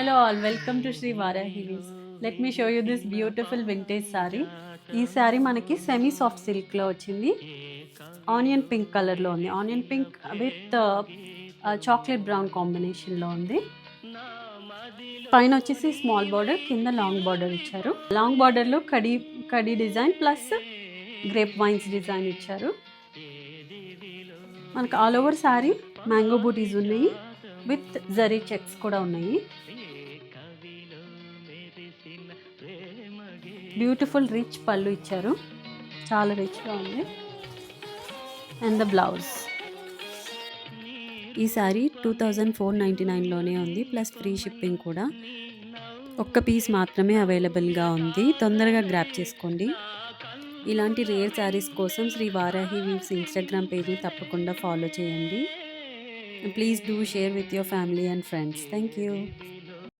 Hello all, welcome to Sri Varahi Weaves. Let me show you this beautiful vintage saree. ఈ శారీ మనకి semi soft silk లో వచ్చింది. Onion pink colour లో ఉంది. Onion pink with chocolate brown combination లో ఉంది. పైన వచ్చేసి స్మాల్ బార్డర్, కింద లాంగ్ బార్డర్ ఇచ్చారు. లాంగ్ బార్డర్ లో కడి design plus grape wines design ఇచ్చారు. మనకు ఆల్ ఓవర్ శారీ మ్యాంగో బూటీస్ ఉన్నాయి, విత్ జరీ చెక్స్ కూడా ఉన్నాయి. బ్యూటిఫుల్ రిచ్ పళ్ళు ఇచ్చారు, చాలా రిచ్గా ఉంది. And the blouse. ఈ శారీ 2499లోనే ఉంది, ప్లస్ ఫ్రీ షిప్పింగ్ కూడా. ఒక్క పీస్ మాత్రమే అవైలబుల్గా ఉంది, తొందరగా గ్రాప్ చేసుకోండి. ఇలాంటి రేర్ శారీస్ కోసం శ్రీ వారాహి వీవ్స్ ఇన్స్టాగ్రామ్ పేజ్ని తప్పకుండా ఫాలో చేయండి. Please do share with your family and friends. Thank you.